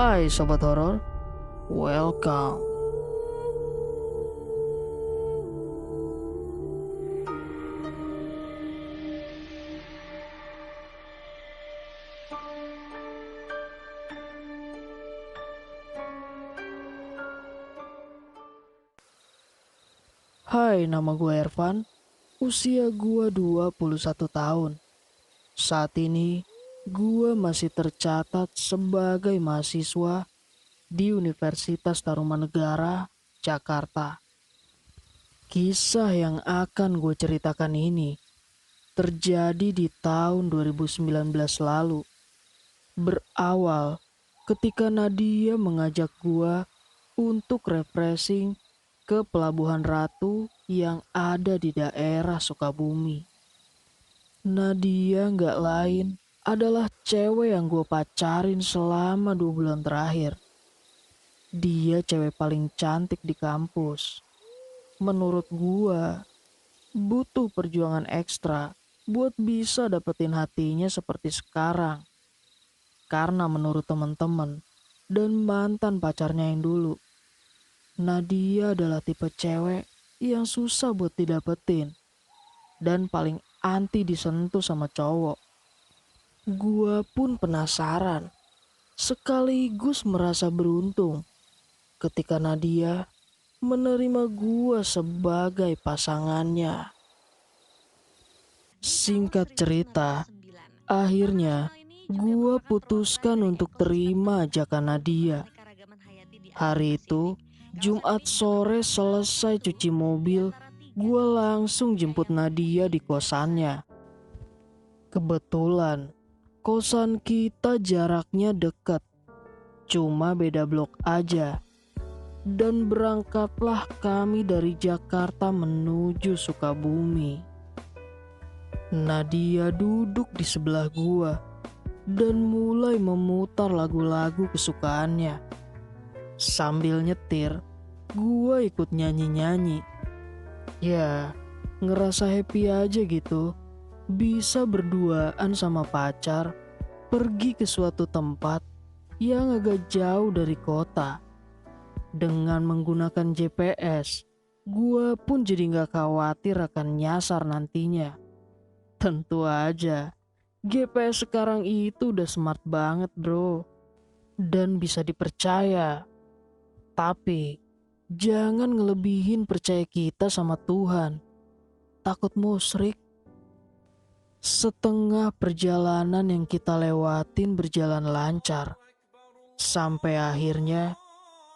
Hai Sobat Horor, welcome. Hai, nama gue Ervan. Usia gue 21 tahun. Saat ini, gue masih tercatat sebagai mahasiswa di Universitas Tarumanegara, Jakarta. Kisah yang akan gue ceritakan ini terjadi di tahun 2019 lalu. Berawal ketika Nadia mengajak gue untuk refreshing ke Pelabuhan Ratu yang ada di daerah Sukabumi. Nadia nggak lain adalah cewek yang gue pacarin selama 2 bulan terakhir. Dia cewek paling cantik di kampus. Menurut gue, butuh perjuangan ekstra buat bisa dapetin hatinya seperti sekarang. Karena menurut teman-teman dan mantan pacarnya yang dulu, Nadia adalah tipe cewek yang susah buat didapetin dan paling anti disentuh sama cowok. Gua pun penasaran, sekaligus merasa beruntung ketika Nadia menerima gua sebagai pasangannya. Singkat cerita, akhirnya gua putuskan untuk terima ajakan Nadia. Hari itu, Jumat sore selesai cuci mobil, gue langsung jemput Nadia di kosannya. Kebetulan, kosan kita jaraknya dekat, cuma beda blok aja. Dan berangkatlah kami dari Jakarta menuju Sukabumi. Nadia duduk di sebelah gua dan mulai memutar lagu-lagu kesukaannya. Sambil nyetir, gue ikut nyanyi-nyanyi. Ya, ngerasa happy aja gitu. Bisa berduaan sama pacar, pergi ke suatu tempat yang agak jauh dari kota. Dengan menggunakan GPS, gue pun jadi gak khawatir akan nyasar nantinya. Tentu aja, GPS sekarang itu udah smart banget bro. Dan bisa dipercaya. Tapi, jangan ngelebihin percaya kita sama Tuhan. Takut musyrik. Setengah perjalanan yang kita lewatin berjalan lancar. Sampai akhirnya,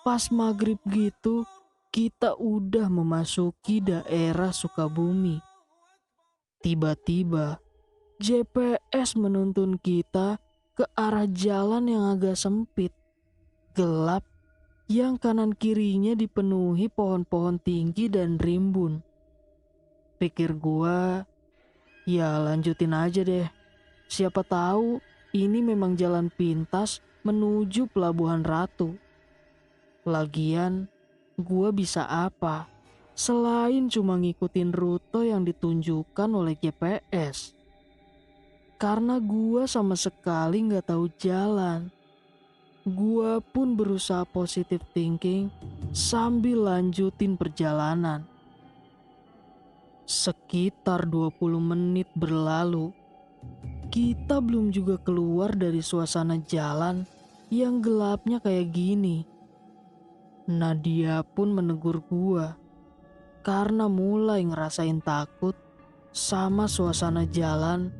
pas maghrib gitu, kita udah memasuki daerah Sukabumi. Tiba-tiba, GPS menuntun kita ke arah jalan yang agak sempit, gelap, yang kanan kirinya dipenuhi pohon-pohon tinggi dan rimbun. Pikir gua, ya lanjutin aja deh. Siapa tahu ini memang jalan pintas menuju Pelabuhan Ratu. Lagian, gua bisa apa selain cuma ngikutin rute yang ditunjukkan oleh GPS? Karena gua sama sekali nggak tahu jalan. Gua pun berusaha positive thinking sambil lanjutin perjalanan. Sekitar 20 menit berlalu, kita belum juga keluar dari suasana jalan yang gelapnya kayak gini. Nadia pun menegur gua karena mulai ngerasain takut sama suasana jalan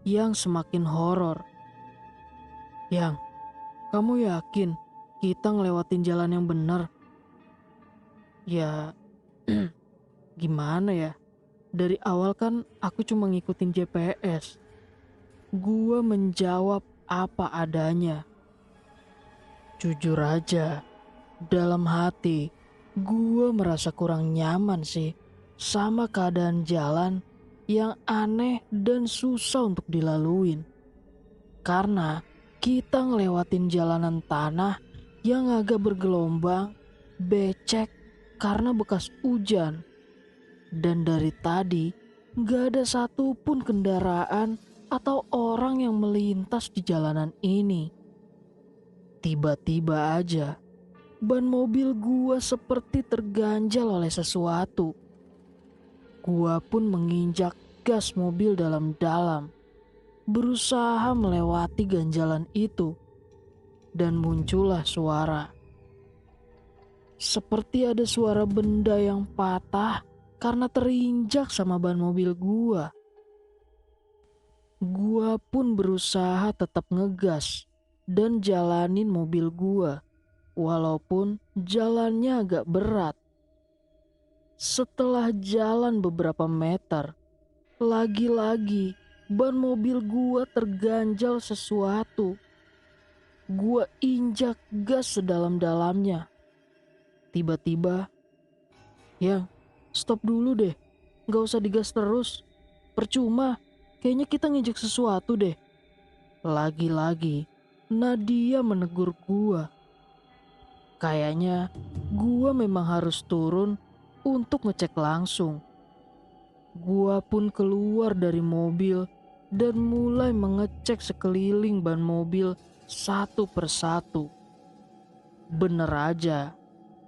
yang semakin horor. Yang, kamu yakin kita ngelewatin jalan yang benar? Ya, gimana ya? Dari awal kan aku cuma ngikutin GPS. Gua menjawab apa adanya. Jujur aja, dalam hati, gua merasa kurang nyaman sih sama keadaan jalan yang aneh dan susah untuk dilaluin. Karena kita ngelewatin jalanan tanah yang agak bergelombang, becek karena bekas hujan. Dan dari tadi gak ada satupun kendaraan atau orang yang melintas di jalanan ini. Tiba-tiba aja, ban mobil gua seperti terganjal oleh sesuatu. Gua pun menginjak gas mobil dalam-dalam, berusaha melewati ganjalan itu, dan muncullah suara. Seperti ada suara benda yang patah karena terinjak sama ban mobil gua. Gua pun berusaha tetap ngegas dan jalanin mobil gua, walaupun jalannya agak berat. Setelah jalan beberapa meter, lagi-lagi ban mobil gua terganjal sesuatu. Gua injak gas sedalam-dalamnya. Tiba-tiba, "Yang, stop dulu deh. Gak usah digas terus. Percuma, kayaknya kita nginjek sesuatu deh." Lagi-lagi, Nadia menegur gua. Kayaknya gua memang harus turun untuk ngecek langsung. Gua pun keluar dari mobil dan mulai mengecek sekeliling ban mobil satu persatu. Bener aja,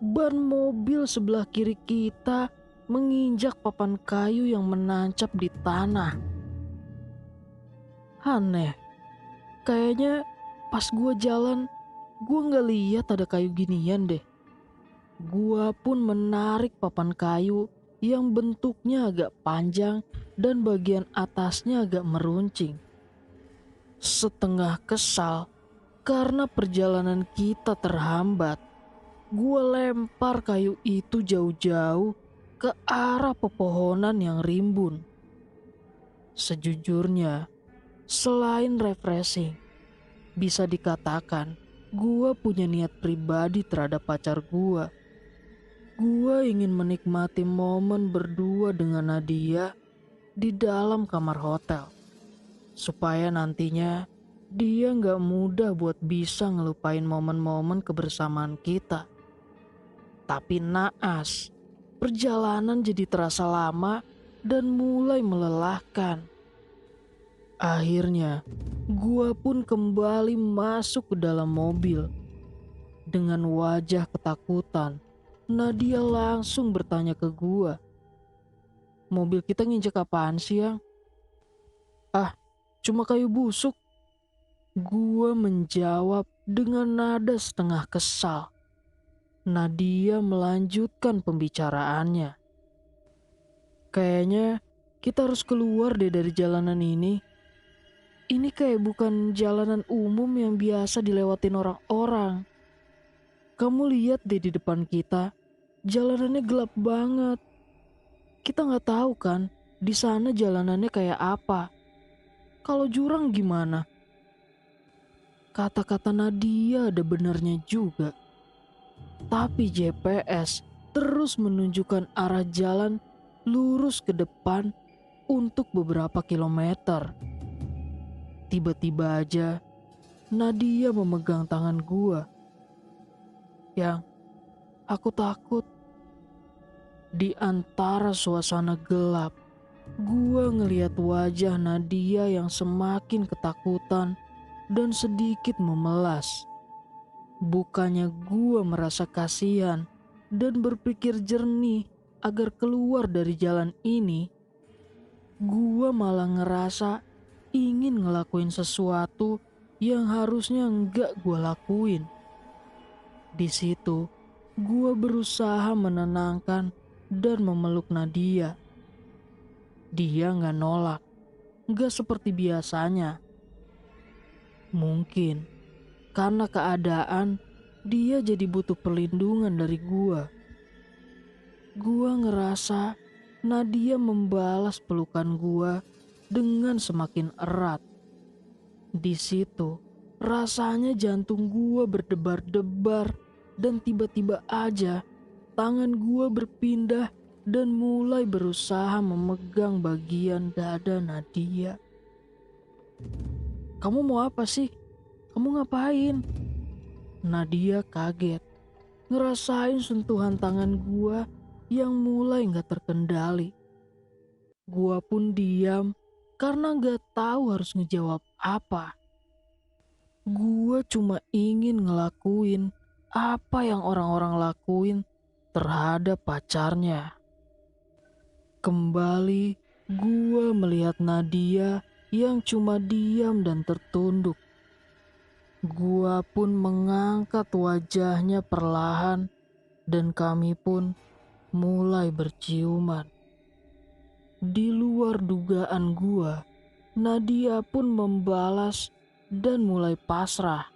ban mobil sebelah kiri kita menginjak papan kayu yang menancap di tanah. Aneh, kayaknya pas gua jalan, gua nggak lihat ada kayu ginian deh. Gua pun menarik papan kayu yang bentuknya agak panjang dan bagian atasnya agak meruncing. Setengah kesal karena perjalanan kita terhambat, gua lempar kayu itu jauh-jauh ke arah pepohonan yang rimbun. Sejujurnya, selain refreshing, bisa dikatakan gua punya niat pribadi terhadap pacar gua. Gua ingin menikmati momen berdua dengan Nadia di dalam kamar hotel, supaya nantinya dia nggak mudah buat bisa ngelupain momen-momen kebersamaan kita. Tapi naas, perjalanan jadi terasa lama dan mulai melelahkan. Akhirnya, gua pun kembali masuk ke dalam mobil. Dengan wajah ketakutan, Nadia langsung bertanya ke gua, "Mobil kita nginjek apaan sih, Yang?" "Ah, cuma kayu busuk." Gua menjawab dengan nada setengah kesal. Nadia melanjutkan pembicaraannya. "Kayaknya kita harus keluar deh dari jalanan ini. Ini kayak bukan jalanan umum yang biasa dilewatin orang-orang. Kamu lihat deh di depan kita, jalanannya gelap banget. Kita nggak tahu kan di sana jalanannya kayak apa. Kalau jurang gimana?" Kata-kata Nadia ada benarnya juga. Tapi GPS terus menunjukkan arah jalan lurus ke depan untuk beberapa kilometer. Tiba-tiba aja Nadia memegang tangan gua. "Yang, aku takut." Di antara suasana gelap, gua ngeliat wajah Nadia yang semakin ketakutan dan sedikit memelas. Bukannya gua merasa kasihan dan berpikir jernih agar keluar dari jalan ini, gua malah ngerasa ingin ngelakuin sesuatu yang harusnya enggak gua lakuin. Di situ, gua berusaha menenangkan dan memeluk Nadia. Dia nggak nolak, nggak seperti biasanya. Mungkin karena keadaan, dia jadi butuh perlindungan dari gua. Gua ngerasa Nadia membalas pelukan gua dengan semakin erat. Di situ, rasanya jantung gua berdebar-debar dan tiba-tiba aja tangan gua berpindah dan mulai berusaha memegang bagian dada Nadia. "Kamu mau apa sih? Kamu ngapain?" Nadia kaget, ngerasain sentuhan tangan gua yang mulai gak terkendali. Gua pun diam karena gak tahu harus ngejawab apa. Gua cuma ingin ngelakuin apa yang orang-orang lakuin terhadap pacarnya. Kembali, gua melihat Nadia yang cuma diam dan tertunduk. Gua pun mengangkat wajahnya perlahan dan kami pun mulai berciuman. Di luar dugaan gua, Nadia pun membalas dan mulai pasrah.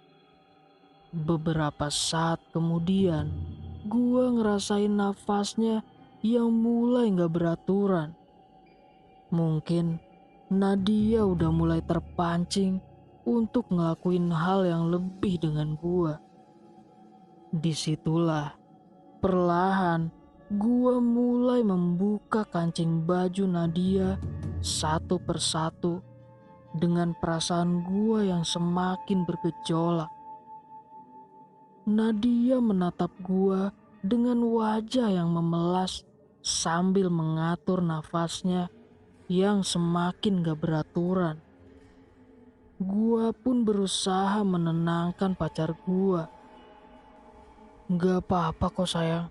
Beberapa saat kemudian, gua ngerasain nafasnya yang mulai gak beraturan. Mungkin Nadia udah mulai terpancing untuk ngelakuin hal yang lebih dengan gua. Disitulah perlahan gua mulai membuka kancing baju Nadia satu persatu dengan perasaan gua yang semakin bergejolak. Nadia menatap gua dengan wajah yang memelas sambil mengatur nafasnya yang semakin gak beraturan. Gua pun berusaha menenangkan pacar gua. Gak apa-apa kok sayang,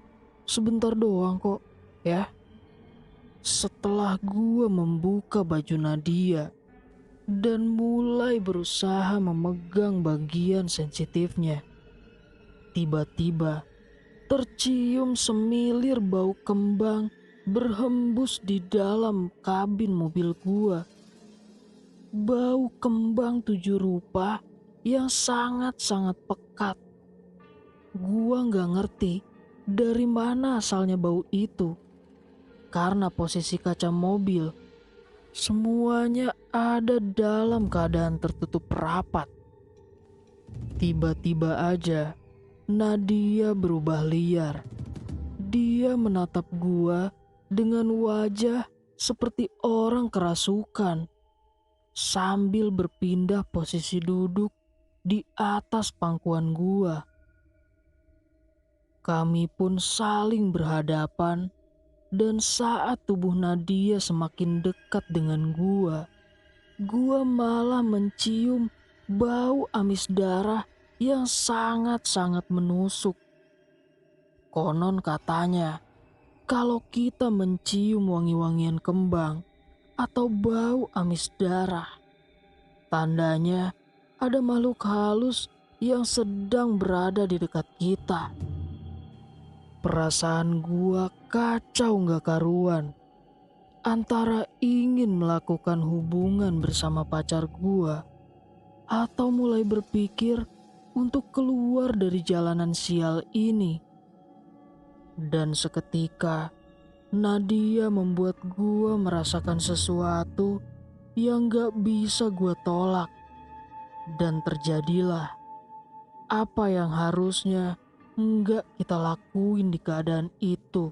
sebentar doang kok, ya. Setelah gua membuka baju Nadia dan mulai berusaha memegang bagian sensitifnya, tiba-tiba tercium semilir bau kembang berhembus di dalam kabin mobil gua. Bau kembang 7 rupa yang sangat-sangat pekat. Gua nggak ngerti dari mana asalnya bau itu. Karena posisi kaca mobil, semuanya ada dalam keadaan tertutup rapat. Tiba-tiba aja, Nadia berubah liar. Dia menatap gua dengan wajah seperti orang kerasukan, sambil berpindah posisi duduk di atas pangkuan gua. Kami pun saling berhadapan, dan saat tubuh Nadia semakin dekat dengan gua malah mencium bau amis darah yang sangat-sangat menusuk. Konon katanya, kalau kita mencium wangi-wangian kembang atau bau amis darah, tandanya ada makhluk halus yang sedang berada di dekat kita. Perasaan gua kacau gak karuan. Antara ingin melakukan hubungan bersama pacar gua atau mulai berpikir untuk keluar dari jalanan sial ini. Dan seketika Nadia membuat gua merasakan sesuatu yang gak bisa gua tolak. Dan terjadilah apa yang harusnya nggak kita lakuin di keadaan itu.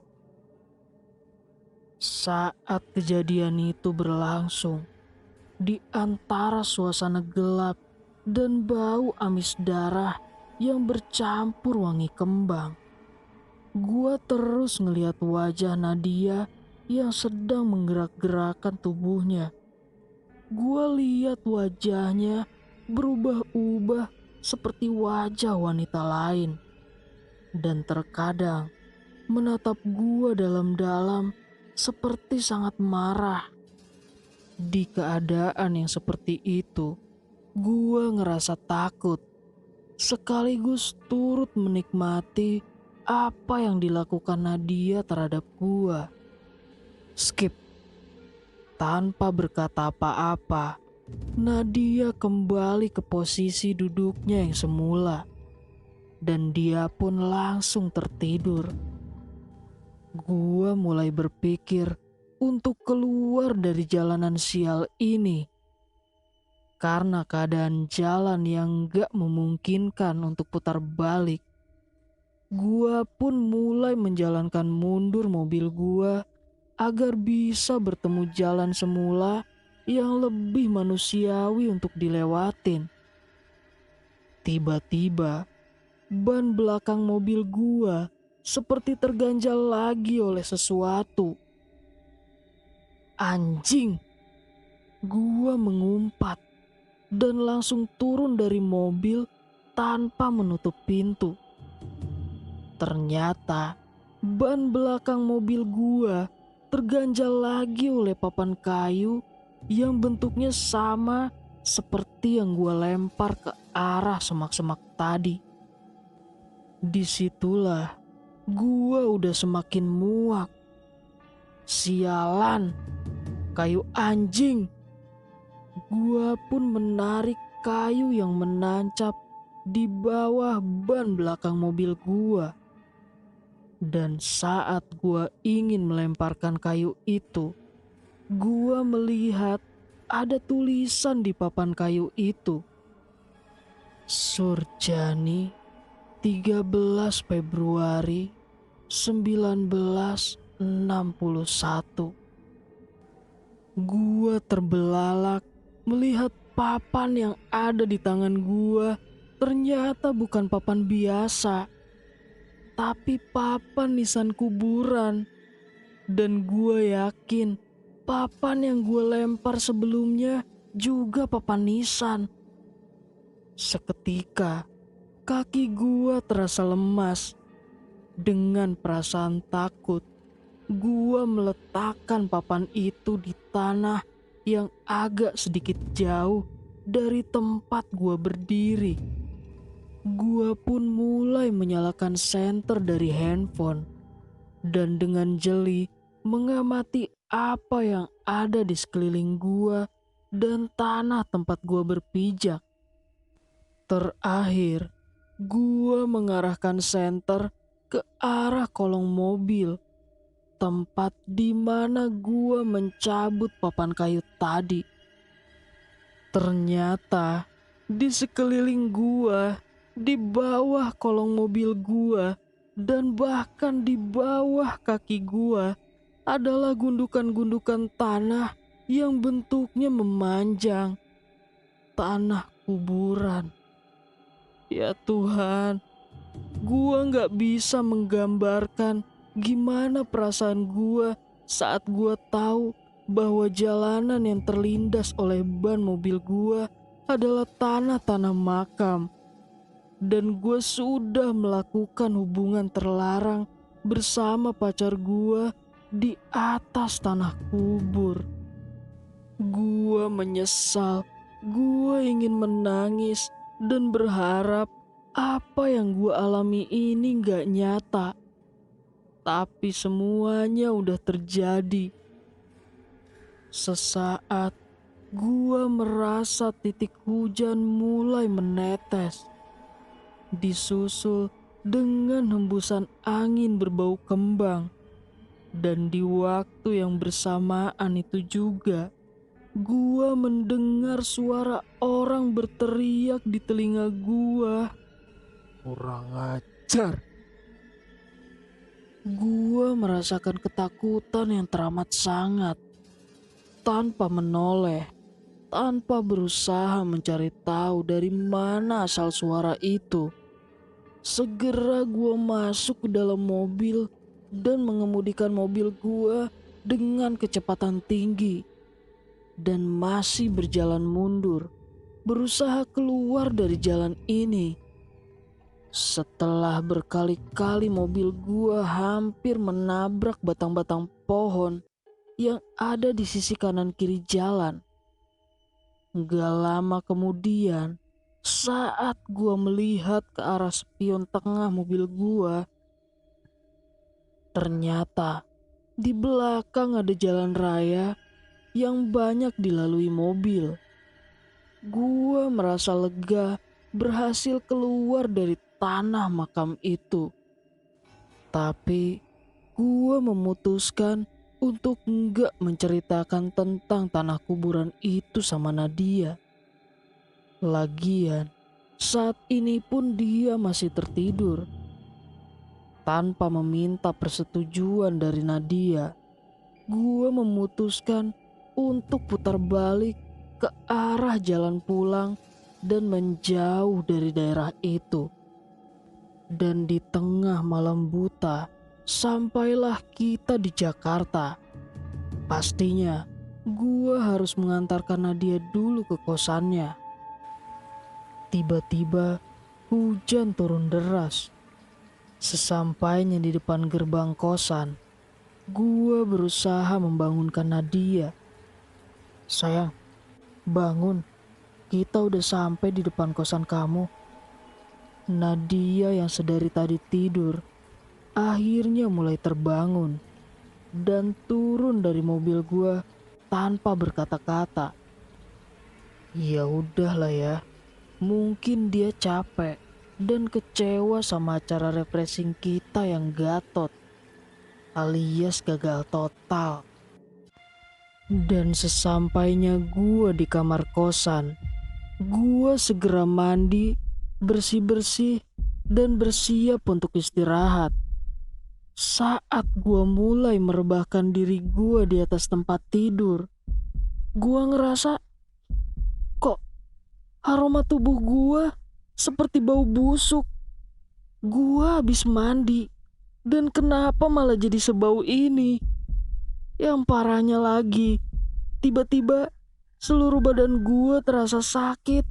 Saat kejadian itu berlangsung, di antara suasana gelap dan bau amis darah yang bercampur wangi kembang, gua terus ngeliat wajah Nadia yang sedang menggerak-gerakkan tubuhnya. Gua lihat wajahnya berubah-ubah seperti wajah wanita lain. Dan terkadang menatap gua dalam-dalam seperti sangat marah. Di keadaan yang seperti itu, gua ngerasa takut, sekaligus turut menikmati apa yang dilakukan Nadia terhadap gua. Skip. Tanpa berkata apa-apa, Nadia kembali ke posisi duduknya yang semula. Dan dia pun langsung tertidur. Gua mulai berpikir untuk keluar dari jalanan sial ini. Karena keadaan jalan yang gak memungkinkan untuk putar balik, gua pun mulai menjalankan mundur mobil gua agar bisa bertemu jalan semula yang lebih manusiawi untuk dilewatin. Tiba-tiba, ban belakang mobil gua seperti terganjal lagi oleh sesuatu. Anjing! Gua mengumpat dan langsung turun dari mobil tanpa menutup pintu. Ternyata ban belakang mobil gua terganjal lagi oleh papan kayu yang bentuknya sama seperti yang gua lempar ke arah semak-semak tadi. Disitulah gua udah semakin muak. Sialan, kayu anjing. Gua pun menarik kayu yang menancap di bawah ban belakang mobil gua. Dan saat gua ingin melemparkan kayu itu, gua melihat ada tulisan di papan kayu itu. Surjani, 13 Februari 1961. Gua terbelalak melihat papan yang ada di tangan gua ternyata bukan papan biasa, tapi papan nisan kuburan. Dan gua yakin papan yang gua lempar sebelumnya juga papan nisan. Seketika kaki gua terasa lemas. Dengan perasaan takut, gua meletakkan papan itu di tanah yang agak sedikit jauh dari tempat gua berdiri. Gua pun mulai menyalakan senter dari handphone dan dengan jeli mengamati apa yang ada di sekeliling gua dan tanah tempat gua berpijak. Terakhir, gua mengarahkan senter ke arah kolong mobil, tempat di mana gua mencabut papan kayu tadi. Ternyata di sekeliling gua, di bawah kolong mobil gua, dan bahkan di bawah kaki gua adalah gundukan-gundukan tanah yang bentuknya memanjang. Tanah kuburan. Ya Tuhan, gua nggak bisa menggambarkan gimana perasaan gua saat gua tahu bahwa jalanan yang terlindas oleh ban mobil gua adalah tanah-tanah makam. Dan gua sudah melakukan hubungan terlarang bersama pacar gua di atas tanah kubur. Gua menyesal, gua ingin menangis dan berharap apa yang gua alami ini gak nyata. Tapi semuanya udah terjadi. Sesaat gua merasa titik hujan mulai menetes, disusul dengan hembusan angin berbau kembang. Dan di waktu yang bersamaan itu juga, gua mendengar suara orang berteriak di telinga gua. Kurang ajar. Gua merasakan ketakutan yang teramat sangat. Tanpa menoleh, tanpa berusaha mencari tahu dari mana asal suara itu, segera gua masuk ke dalam mobil dan mengemudikan mobil gua dengan kecepatan tinggi. Dan masih berjalan mundur, berusaha keluar dari jalan ini. Setelah berkali-kali mobil gua hampir menabrak batang-batang pohon yang ada di sisi kanan kiri jalan. Gak lama kemudian, saat gua melihat ke arah spion tengah mobil gua, ternyata di belakang ada jalan raya yang banyak dilalui mobil. Gua merasa lega berhasil keluar dari tanah makam itu. Tapi gua memutuskan untuk enggak menceritakan tentang tanah kuburan itu sama Nadia. Lagian, saat ini pun dia masih tertidur. Tanpa meminta persetujuan dari Nadia, gua memutuskan untuk putar balik ke arah jalan pulang dan menjauh dari daerah itu. Dan di tengah malam buta, sampailah kita di Jakarta. Pastinya, gua harus mengantarkan Nadia dulu ke kosannya. Tiba-tiba hujan turun deras. Sesampainya di depan gerbang kosan, gua berusaha membangunkan Nadia. "Sayang, bangun. Kita udah sampai di depan kosan kamu." Nadia yang sedari tadi tidur akhirnya mulai terbangun dan turun dari mobil gua tanpa berkata-kata. Ya udahlah ya, mungkin dia capek dan kecewa sama acara refreshing kita yang gatot alias gagal total. Dan sesampainya gua di kamar kosan, gua segera mandi, bersih-bersih, dan bersiap untuk istirahat. Saat gua mulai merebahkan diri gua di atas tempat tidur, gua ngerasa kok aroma tubuh gua seperti bau busuk. Gua habis mandi dan kenapa malah jadi sebau ini? Yang parahnya lagi, tiba-tiba seluruh badan gua terasa sakit,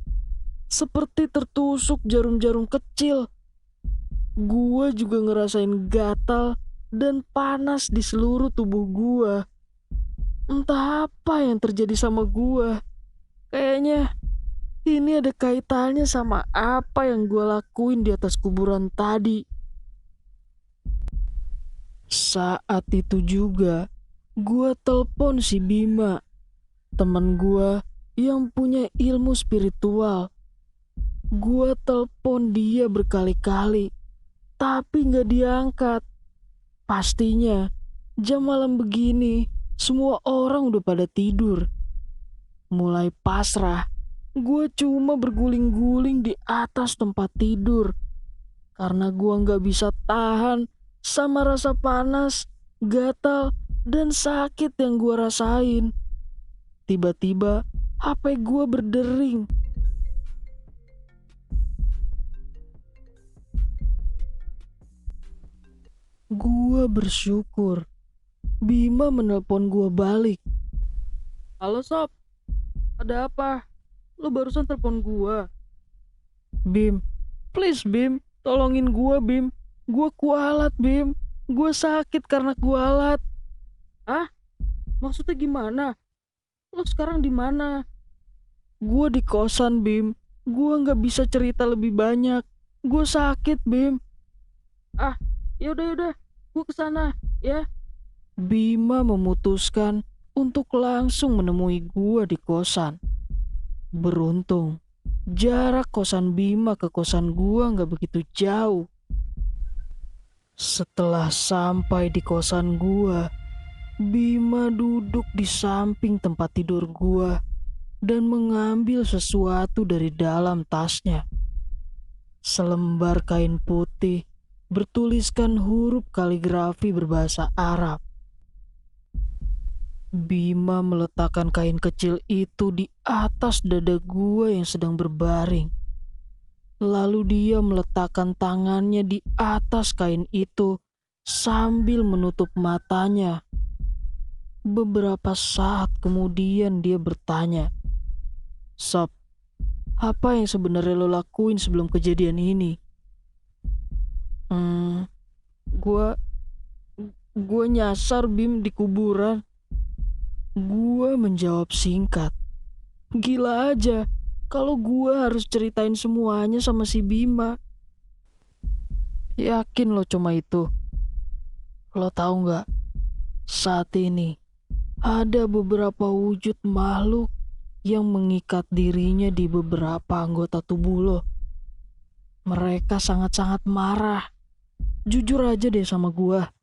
seperti tertusuk jarum-jarum kecil. Gua juga ngerasain gatal dan panas di seluruh tubuh gua. Entah apa yang terjadi sama gua. Kayaknya ini ada kaitannya sama apa yang gua lakuin di atas kuburan tadi. Saat itu juga, gua telepon si Bima, teman gua yang punya ilmu spiritual. Gua telepon dia berkali-kali, tapi nggak diangkat. Pastinya, jam malam begini, semua orang udah pada tidur. Mulai pasrah, gua cuma berguling-guling di atas tempat tidur. Karena gua nggak bisa tahan sama rasa panas, gatal, dan sakit yang gua rasain. Tiba-tiba, HP gua berdering. Gua bersyukur Bima menelpon gua balik. "Halo Sob, ada apa? Lu barusan telepon gua." "Bim, please Bim, tolongin gua Bim. Gua kualat Bim. Gua sakit karena kualat." "Ah? Maksudnya gimana? Lu sekarang di mana?" "Gua di kosan Bim. Gua nggak bisa cerita lebih banyak. Gua sakit Bim." "Ah, yaudah, gua kesana ya." Bima memutuskan untuk langsung menemui gua di kosan. Beruntung, jarak kosan Bima ke kosan gua nggak begitu jauh. Setelah sampai di kosan gua, Bima duduk di samping tempat tidur gua dan mengambil sesuatu dari dalam tasnya. Selembar kain putih bertuliskan huruf kaligrafi berbahasa Arab. Bima meletakkan kain kecil itu di atas dada gua yang sedang berbaring. Lalu dia meletakkan tangannya di atas kain itu sambil menutup matanya. Beberapa saat kemudian dia bertanya, "Sob, apa yang sebenarnya lo lakuin sebelum kejadian ini?" Hmm, gua gua nyasar Bim di kuburan." Gua menjawab singkat. Gila aja kalau gua harus ceritain semuanya sama si Bima. "Yakin lo cuma itu? Lo tahu nggak, saat ini ada beberapa wujud makhluk yang mengikat dirinya di beberapa anggota tubuh lo. Mereka sangat-sangat marah. Jujur aja deh sama gua."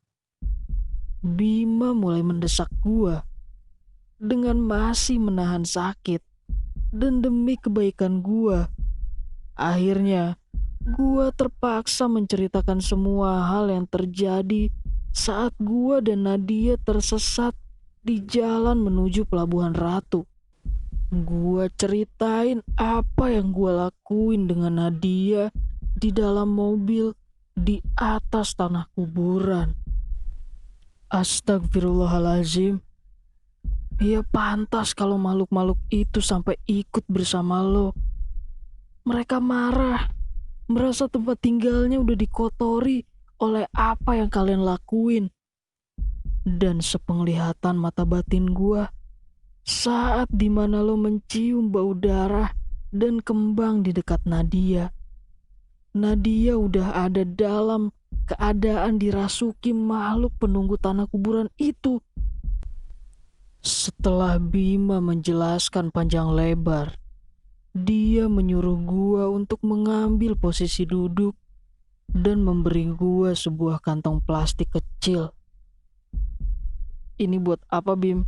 Bima mulai mendesak gua dengan masih menahan sakit, dan demi kebaikan gua, akhirnya gua terpaksa menceritakan semua hal yang terjadi saat gua dan Nadia tersesat di jalan menuju Pelabuhan Ratu. Gua ceritain apa yang gua lakuin dengan Nadia di dalam mobil di atas tanah kuburan. Astagfirullahalazim. Ya pantas kalau makhluk-makhluk itu sampai ikut bersama lo. Mereka marah, merasa tempat tinggalnya udah dikotori oleh apa yang kalian lakuin. Dan sepenglihatan mata batin gua, saat dimana lo mencium bau darah dan kembang di dekat Nadia. Nadia udah ada dalam keadaan dirasuki makhluk penunggu tanah kuburan itu. Setelah Bima menjelaskan panjang lebar, dia menyuruh gua untuk mengambil posisi duduk dan memberi gua sebuah kantong plastik kecil. Ini buat apa, Bim?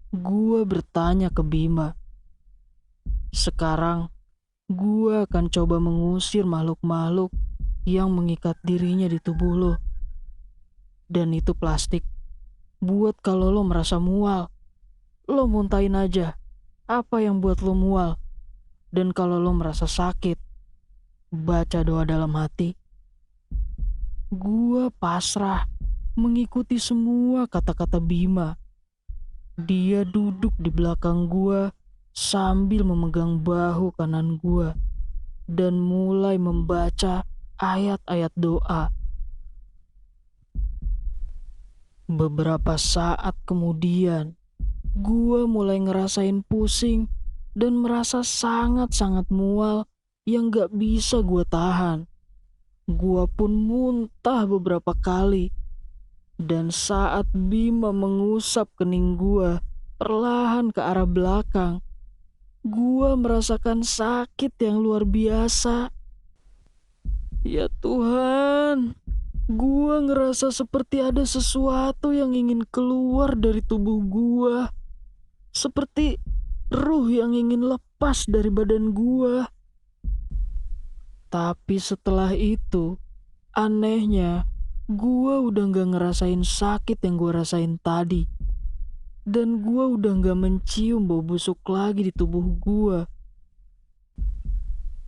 Gua bertanya ke Bima. Sekarang, gua akan coba mengusir makhluk-makhluk yang mengikat dirinya di tubuh lo. Dan itu plastik. Buat kalau lo merasa mual, lo muntahin aja apa yang buat lo mual. Dan kalau lo merasa sakit, baca doa dalam hati. Gua pasrah mengikuti semua kata-kata Bima. Dia duduk di belakang gua sambil memegang bahu kanan gua dan mulai membaca ayat-ayat doa. Beberapa saat kemudian, gua mulai ngerasain pusing dan merasa sangat-sangat mual yang gak bisa gua tahan. Gua pun muntah beberapa kali. Dan saat Bima mengusap kening gua perlahan ke arah belakang, gua merasakan sakit yang luar biasa. Ya Tuhan, gua ngerasa seperti ada sesuatu yang ingin keluar dari tubuh gua. Seperti ruh yang ingin lepas dari badan gua. Tapi setelah itu, anehnya, gua udah gak ngerasain sakit yang gua rasain tadi. Dan gua udah gak mencium bau busuk lagi di tubuh gua.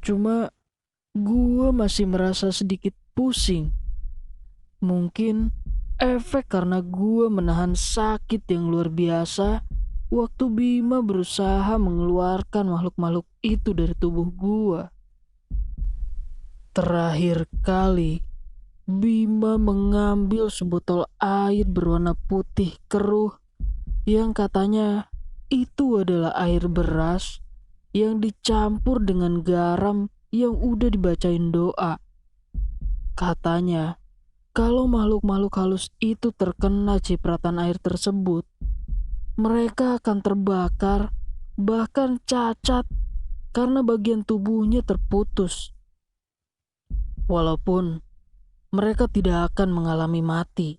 Cuma gua masih merasa sedikit pusing. Mungkin efek karena gua menahan sakit yang luar biasa waktu Bima berusaha mengeluarkan makhluk-makhluk itu dari tubuh gua. Terakhir kali, Bima mengambil sebotol air berwarna putih keruh yang katanya itu adalah air beras yang dicampur dengan garam yang udah dibacain doa. Katanya, kalau makhluk-makhluk halus itu terkena cipratan air tersebut, mereka akan terbakar, bahkan cacat karena bagian tubuhnya terputus. Walaupun mereka tidak akan mengalami mati.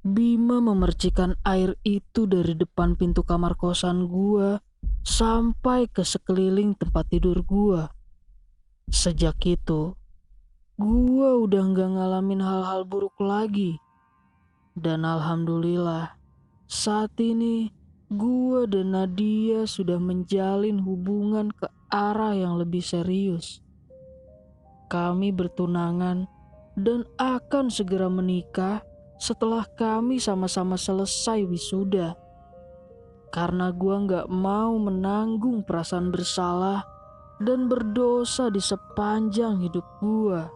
Bima memercikan air itu dari depan pintu kamar kosan gua sampai ke sekeliling tempat tidur gua. Sejak itu, gua udah gak ngalamin hal-hal buruk lagi. Dan alhamdulillah, saat ini gua dan Nadia sudah menjalin hubungan ke arah yang lebih serius. Kami bertunangan dan akan segera menikah setelah kami sama-sama selesai wisuda. Karena gua gak mau menanggung perasaan bersalah dan berdosa di sepanjang hidup gua.